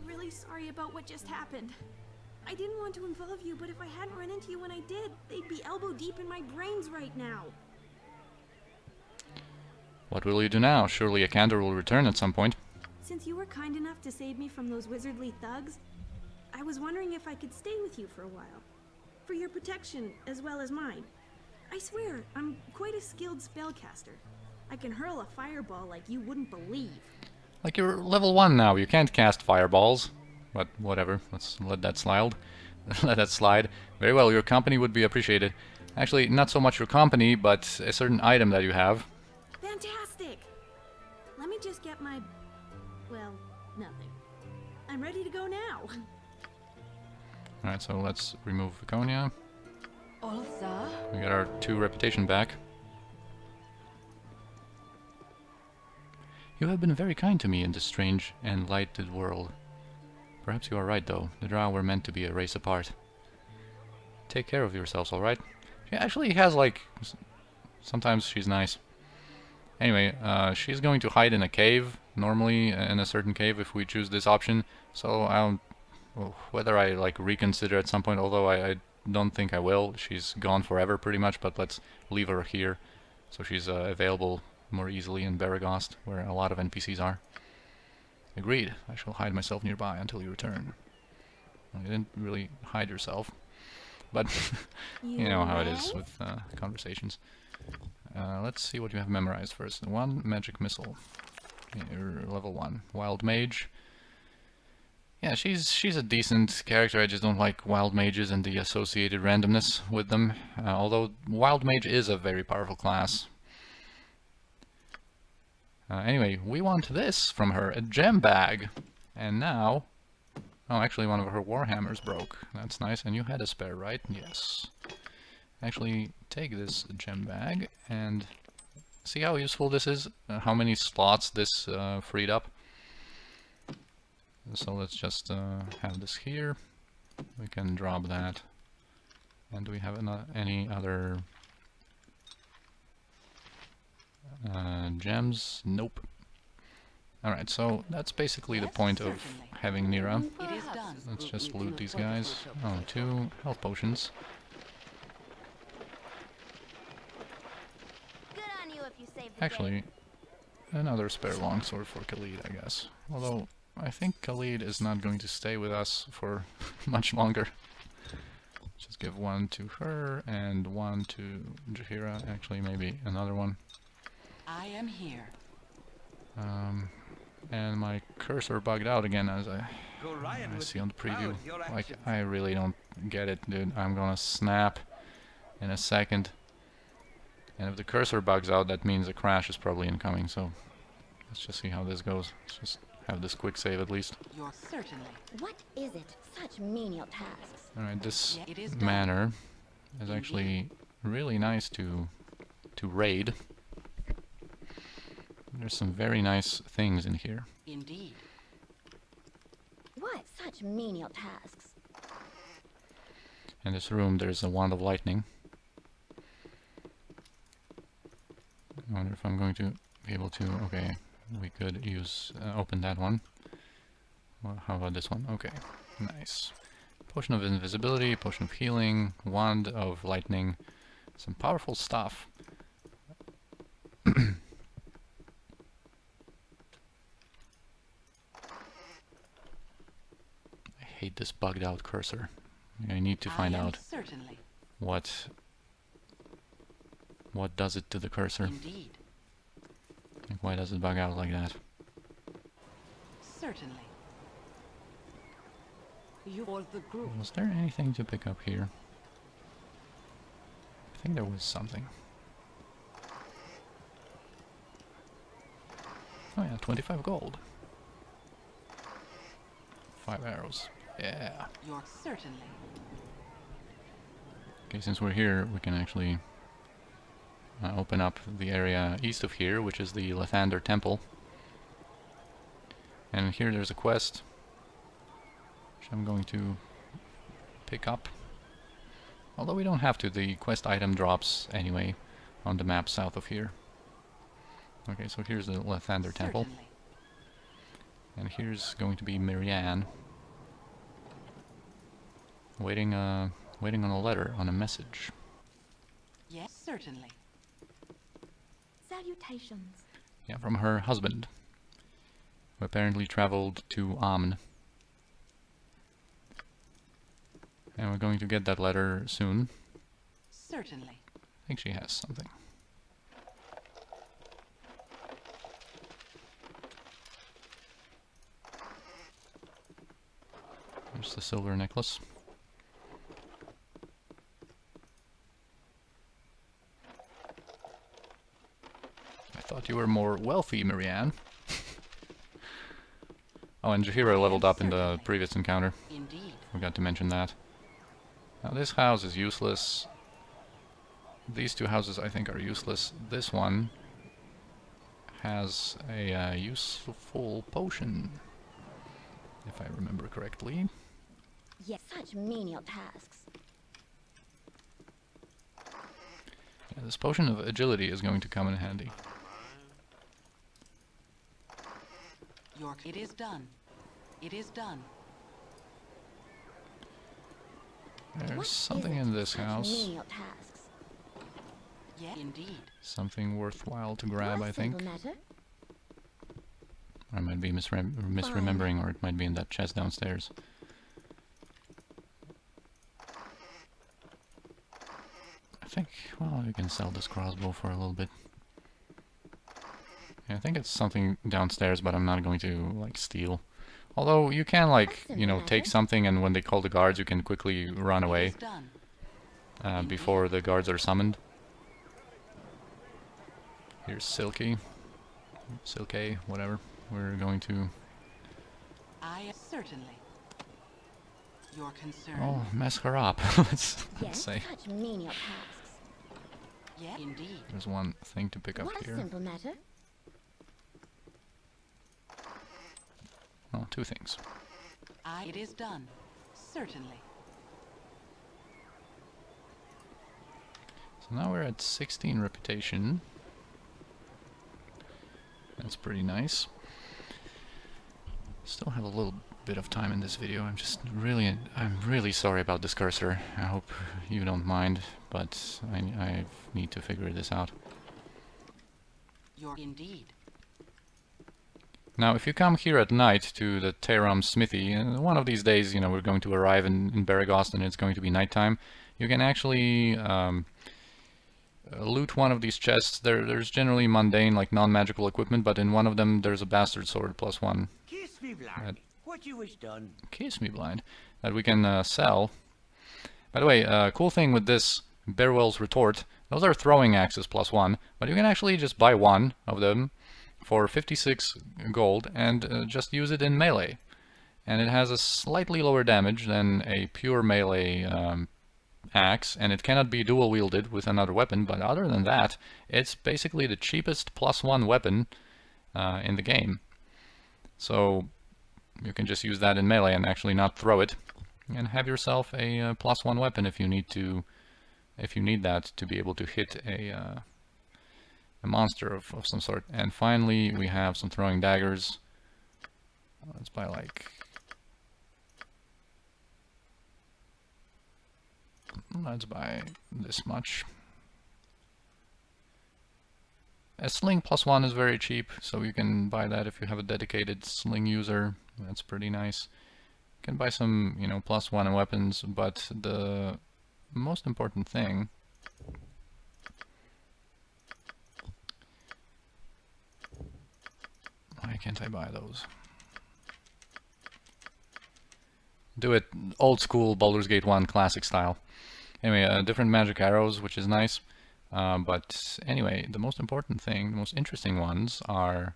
really sorry about what just happened. I didn't want to involve you, but if I hadn't run into you when I did, they'd be elbow deep in my brains right now. What will you do now? Surely a candor will return at some point. Since you were kind enough to save me from those wizardly thugs, I was wondering if I could stay with you for a while. For your protection, as well as mine. I swear, I'm quite a skilled spellcaster. I can hurl a fireball like you wouldn't believe. Like, you're level 1 now, you can't cast fireballs. But whatever, let's let that slide. Let that slide. Very well, your company would be appreciated. Actually, not so much your company, but a certain item that you have. Fantastic! Let me just get my... well, nothing. I'm ready to go now. Alright, so let's remove Viconia. Also, We got our 2 reputation back. You have been very kind to me in this strange and lighted world. Perhaps you are right, though. The Drow were meant to be a race apart. Take care of yourselves, alright? She actually has, like... sometimes she's nice. Anyway, she's going to hide in a cave. Normally, in a certain cave, if we choose this option. So, I don't... well, whether I, like, reconsider at some point, although I don't think I will. She's gone forever, pretty much, but let's leave her here. So she's available more easily in Beregost, where a lot of NPCs are. Agreed. I shall hide myself nearby until you return. Well, you didn't really hide yourself, but you know how it is with conversations. Let's see what you have memorized first. 1 magic missile. Okay, you're level 1. Wild mage. Yeah, Yeah, she's a decent character. I just don't like wild mages and the associated randomness with them. Although wild mage is a very powerful class. Anyway, we want this from her, a gem bag. And now... Oh, actually one of her warhammers broke. That's nice. And you had a spare, right? Yes. Actually, take this gem bag and see how useful this is? How many slots this freed up? So let's just have this here. We can drop that. And do we have any other gems? Nope. Alright, so that's basically the point of having Neera. It is done. Let's just loot these guys. Oh, 2 health potions. Good on you if you saved the day. Actually, another spare longsword for Khalid, I guess. Although, I think Khalid is not going to stay with us for much longer. Just give 1 to her and 1 to Jaheira. Actually, maybe another one. I am here. And my cursor bugged out again, as I see on the preview. Like, I really don't get it, dude. I'm gonna snap in a second. And if the cursor bugs out, that means a crash is probably incoming, so let's just see how this goes. Let's just have this quick save at least. You're certainly. What is it? Such menial tasks. Alright, this Yeah, it is done. manor is actually really nice to raid. There's some very nice things in here. Indeed. What such menial tasks? In this room there's a wand of lightning. I wonder if I'm going to be able to... Okay, we could use... open that one. Well, how about this one? Okay, nice. Potion of invisibility, potion of healing, wand of lightning. Some powerful stuff. I hate this bugged out cursor. I need to find out Certainly. what does it to the cursor. Indeed. Like, why does it bug out like that? Certainly. You or the group. Was there anything to pick up here? I think there was something. Oh yeah, 25 gold. 5 arrows. Yeah. You're certainly. Okay, since we're here, we can actually open up the area east of here, which is the Lathander Temple. And here there's a quest, which I'm going to pick up. Although we don't have to, the quest item drops anyway on the map south of here. Okay, so here's the Lathander Temple. Certainly. And here's going to be Marianne. Waiting on a letter, on a message. Yes, certainly. Salutations. Yeah, from her husband, who apparently traveled to Amn. And we're going to get that letter soon. Certainly. I think she has something. There's the silver necklace. I thought you were more wealthy, Marianne. Oh, and Jaheira leveled up in the previous encounter. Indeed. Forgot to mention that. Now this house is useless. These 2 houses I think are useless. This one has a useful potion, if I remember correctly. Yes, such menial tasks. Yeah, this potion of agility is going to come in handy. It is done. It is done. There's What something is in this such house. menial tasks? Yeah, indeed. Something worthwhile to grab, I think. Simple matter. I might be misremembering, or it might be in that chest downstairs. I think, well, you can sell this crossbow for a little bit. Yeah, I think it's something downstairs, but I'm not going to, like, steal Although you can, like, What's you know, the take matter? something, and when they call the guards, you can quickly run away It's done. before the guards are summoned. Here's Silky. Silke, whatever. We're going to... I certainly. Your concern. Oh, mess her up, let's Yes, say. such menial tasks. Yeah, indeed. There's one thing to pick up What a here. simple matter. Oh, two things. It is done. Certainly. So now we're at 16 reputation. That's pretty nice. Still have a little bit of time in this video. I'm really sorry about this cursor. I hope you don't mind, but I need to figure this out. Your indeed. Now, if you come here at night to the Teram Smithy, and one of these days, you know, we're going to arrive in Beregost and it's going to be nighttime, you can actually loot one of these chests. There's generally mundane, like non-magical equipment, but in one of them there's a bastard sword +1. Kiss me, blind. What you wish done? Kiss me blind. That we can sell. By the way, cool thing with this Barewell's Retort, those are throwing axes +1, but you can actually just buy one of them for 56 gold and just use it in melee. And it has a slightly lower damage than a pure melee axe, and it cannot be dual wielded with another weapon, but other than that, it's basically the cheapest +1 weapon in the game. So you can just use that in melee and actually not throw it, and have yourself a +1 weapon if you need that to be able to hit a monster of some sort. And finally, we have some throwing daggers. Let's buy like... Let's buy this much. A sling +1 is very cheap, so you can buy that if you have a dedicated sling user. That's pretty nice. You can buy some, you know, +1 weapons, but the most important thing... Why can't I buy those? Do it old school Baldur's Gate 1 classic style. Anyway, different magic arrows, which is nice. But anyway, the most important thing, the most interesting ones are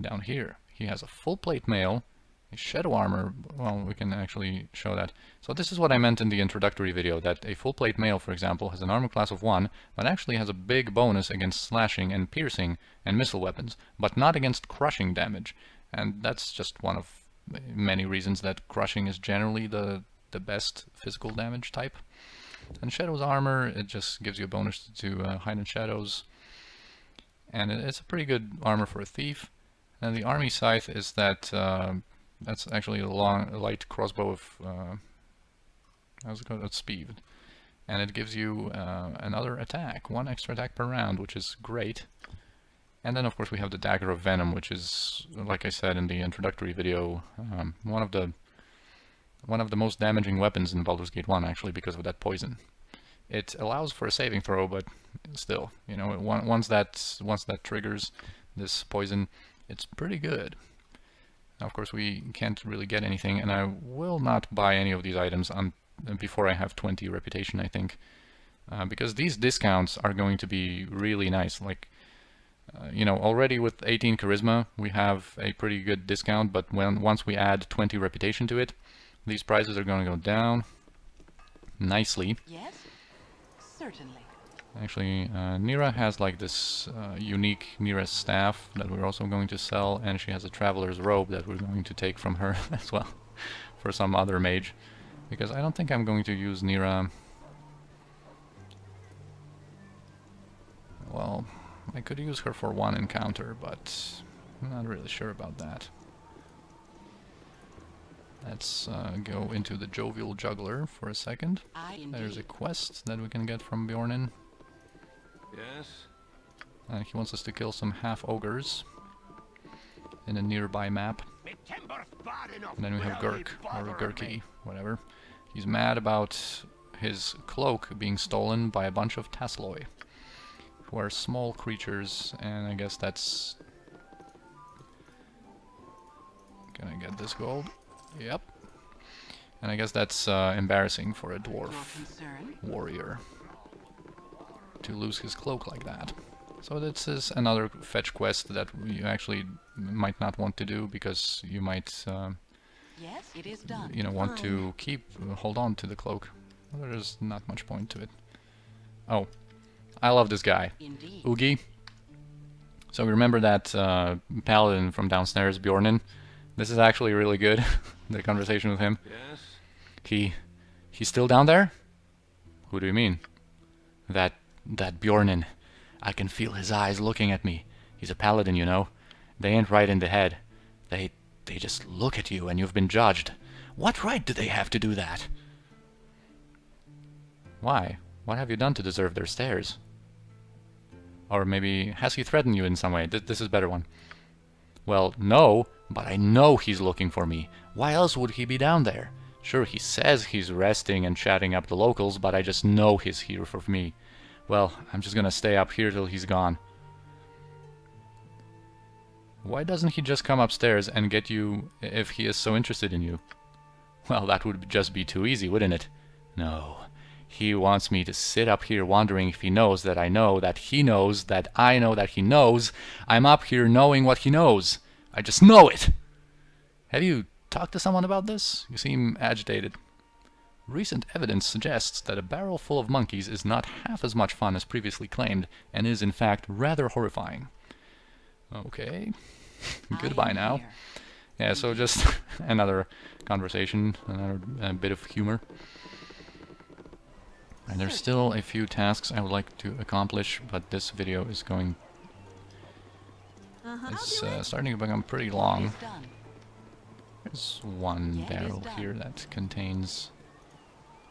down here. He has a full plate mail, a shadow armor. Well, we can actually show that. So this is what I meant in the introductory video, that a full plate mail, for example, has an armor class of 1, but actually has a big bonus against slashing and piercing and missile weapons, but not against crushing damage. And that's just one of many reasons that crushing is generally the best physical damage type. And Shadow's armor, it just gives you a bonus to hide in shadows, and it's a pretty good armor for a thief. And the army scythe is that that's actually a light crossbow of how's it called? That's speed, and it gives you another attack, 1 extra attack per round, which is great. And then of course we have the dagger of venom, which is, like I said in the introductory video, one of the most damaging weapons in Baldur's Gate 1, actually, because of that poison. It allows for a saving throw, but still, you know, once that triggers this poison, it's pretty good. Now, of course, we can't really get anything, and I will not buy any of these items before I have 20 reputation, I think, because these discounts are going to be really nice. Like, you know, already with 18 charisma, we have a pretty good discount, but once we add 20 reputation to it, these prices are going to go down nicely. Yes, certainly. Actually, Neera has like this unique Neera staff that we're also going to sell, and she has a traveler's robe that we're going to take from her as well for some other mage, because I don't think I'm going to use Neera. Well, I could use her for 1 encounter, but I'm not really sure about that. Let's go into the Jovial Juggler for a second. There's a quest that we can get from Bjornin. Yes? He wants us to kill some half-ogres in a nearby map. And then we have Gurk, or Gurky, whatever. He's mad about his cloak being stolen by a bunch of Tasloi, who are small creatures, and I guess that's Can I get this gold? Yep. And I guess that's embarrassing for a dwarf warrior to lose his cloak like that. So this is another fetch quest that you actually might not want to do, because you might, Yes, it is done. you know, want to hold on to the cloak. Well, there's not much point to it. Oh, I love this guy, Indeed. Oogie. So remember that paladin from downstairs, Bjornin? This is actually really good. The conversation with him. Yes? He's still down there? Who do you mean? That Bjornin. I can feel his eyes looking at me. He's a paladin, you know. They ain't right in the head. They just look at you and you've been judged. What right do they have to do that? Why? What have you done to deserve their stares? Or maybe, has he threatened you in some way? This is a better one. Well, no, but I know he's looking for me. Why else would he be down there? Sure, he says he's resting and chatting up the locals, but I just know he's here for me. Well, I'm just gonna stay up here till he's gone. Why doesn't he just come upstairs and get you if he is so interested in you? Well, that would just be too easy, wouldn't it? No. He wants me to sit up here wondering if he knows that I know that he knows that I know that he knows. I'm up here knowing what he knows. I just know it! Have you talked to someone about this? You seem agitated. Recent evidence suggests that a barrel full of monkeys is not half as much fun as previously claimed, and is in fact rather horrifying. Okay. Goodbye now. Here. Yeah, so just another conversation, another bit of humor. And there's still a few tasks I would like to accomplish, but this video is going... It's starting to become pretty long. There's one barrel here that contains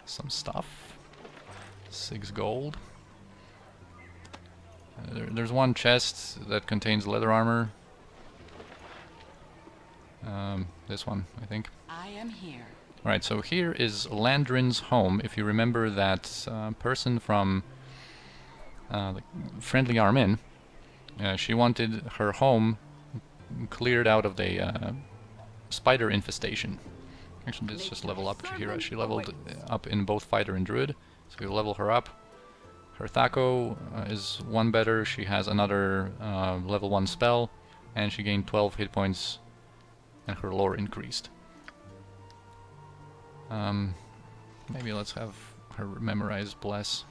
some stuff. 6 gold. There's one chest that contains leather armor. This one, I think. I am here. Alright, so here is Landrin's home. If you remember that person from the Friendly Armin, she wanted her home cleared out of the spider infestation. Actually, let's just level up Chihira. She leveled up in both fighter and druid, so we level her up. Her Thaco is 1 better. She has another level 1 spell, and she gained 12 hit points, and her lore increased. Maybe let's have her memorize Bless.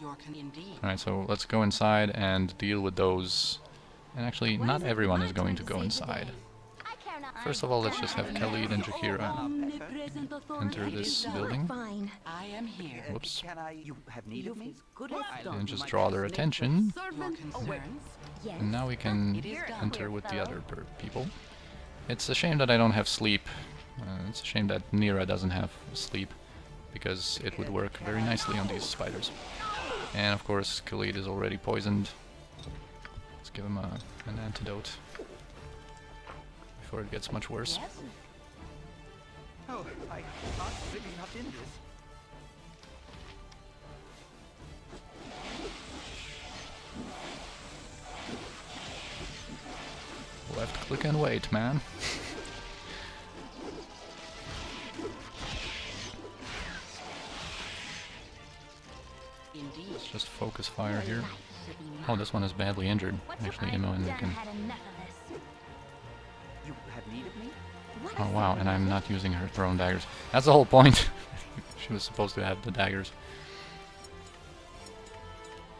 Alright, so let's go inside and deal with those. And actually, not everyone is going to go inside. First of all, let's just have Khalid and Jahira enter this building. I am here. Whoops. Can I... You have need of me? And just draw their attention. Your concerns? And now we can enter with the other people. It's a shame that I don't have sleep. It's a shame that Neera doesn't have sleep, because it would work very nicely on these spiders. And of course, Khalid is already poisoned. Let's give him an antidote before it gets much worse. Oh, I can't really not in this. Left click and wait, man. Let's just focus fire here. Oh, this one is badly injured. Actually, Imo and can... You have need of me? Oh wow, and I'm not using her thrown daggers. That's the whole point. She was supposed to have the daggers.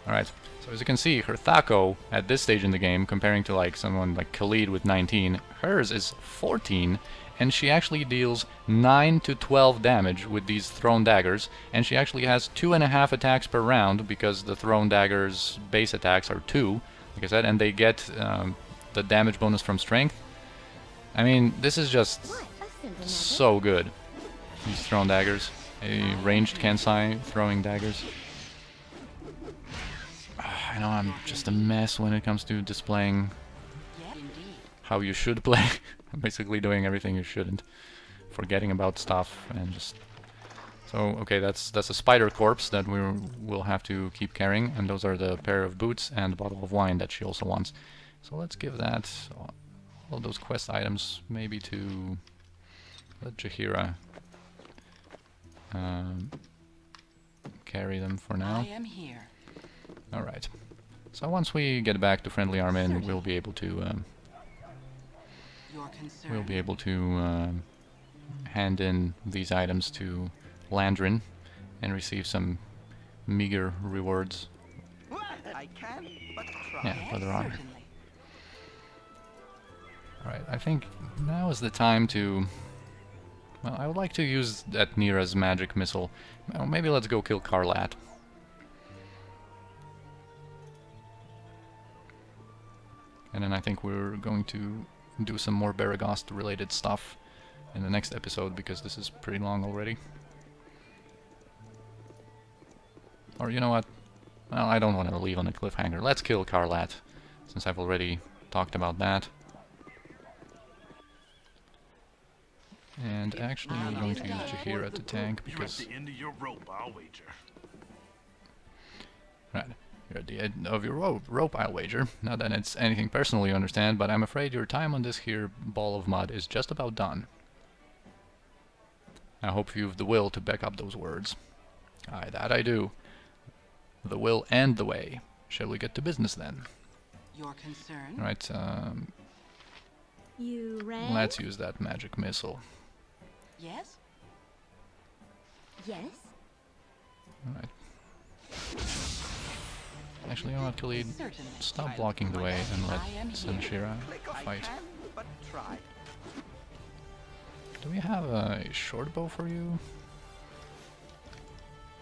Alright, so as you can see, her Thaco at this stage in the game, comparing to like someone like Khalid with 19, hers is 14, and she actually deals 9 to 12 damage with these thrown daggers, and she actually has 2.5 attacks per round, because the thrown daggers base attacks are 2, like I said, and they get the damage bonus from strength. I mean, this is just so good. These thrown daggers. A ranged Kansai throwing daggers. I know I'm just a mess when it comes to displaying how you should play. I'm basically doing everything you shouldn't. Forgetting about stuff and just... So, okay, that's a spider corpse that we'll have to keep carrying, and those are the pair of boots and the bottle of wine that she also wants. So let's give that all those quest items maybe to let Jaheira carry them for now. I am here. Alright. So once we get back to Friendly Armin, we'll be able to hand in these items to Landrin and receive some meager rewards. I can, but try. Yeah, further on. Certainly. Alright, I think now is the time to... Well, I would like to use that Neera's magic missile. Well, maybe let's go kill Karlat. And then I think we're going to do some more Beregost related stuff in the next episode, because this is pretty long already. Or you know what? Well, I don't want to leave on a cliffhanger. Let's kill Karlat, since I've already talked about that. And actually I'm going to use Jaheira to tank, because... You're at the end of your rope, I'll wager. Right. You're at the end of your rope, I'll wager. Not that it's anything personal, you understand, but I'm afraid your time on this here ball of mud is just about done. I hope you've the will to back up those words. Aye, that I do. The will and the way. Shall we get to business then? Your concern? Right, You rang? let's use that magic missile. Yes? Yes? Alright. Actually, you know what, Khalid? Certainly. Stop blocking the way and let Sanshira fight. I can, but try. Do we have a short bow for you?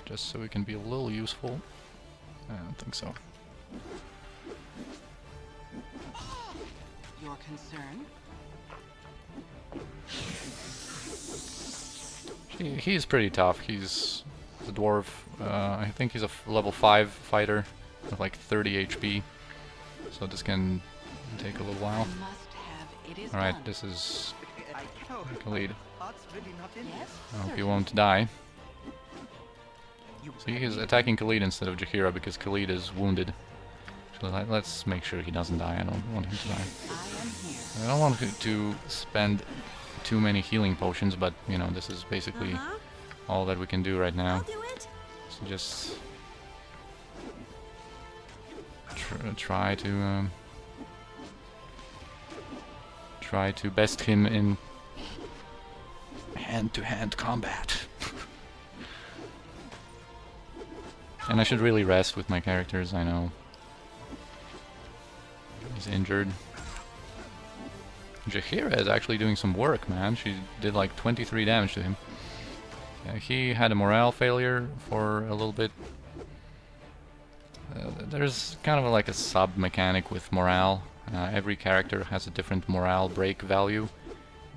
Just so we can be a little useful? I don't think so. Your concern? He's pretty tough. He's a dwarf. I think he's a level 5 fighter with like 30 HP. So this can take a little while. Alright, this is Khalid. I hope you won't die. See, he's attacking Khalid instead of Jaheira because Khalid is wounded. So let's make sure he doesn't die. I don't want him to die. I don't want to spend too many healing potions, but you know, this is basically all that we can do right now. So just try to best him in hand-to-hand combat. And I should really rest with my characters, I know. He's injured. Jaheira is actually doing some work, man. She did like 23 damage to him. Yeah, he had a morale failure for a little bit. There's kind of like a sub-mechanic with morale. Every character has a different morale break value.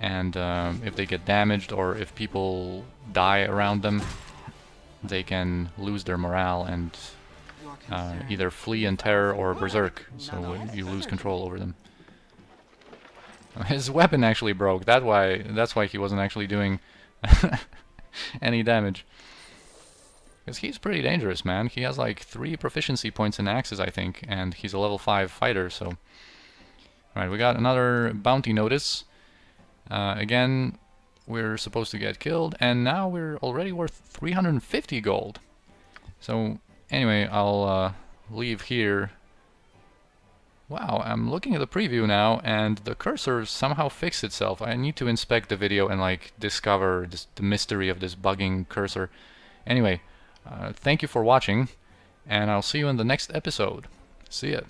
And if they get damaged or if people die around them, they can lose their morale and either flee in terror or berserk. So you lose control over them. His weapon actually broke. That's why he wasn't actually doing any damage. Because he's pretty dangerous, man. He has like 3 proficiency points in axes, I think, and he's a level 5 fighter. So, alright, we got another bounty notice. Again, we're supposed to get killed, and now we're already worth 350 gold. So, anyway, I'll leave here. Wow, I'm looking at the preview now, and the cursor somehow fixed itself. I need to inspect the video and like discover the mystery of this bugging cursor. Anyway, thank you for watching, and I'll see you in the next episode. See ya.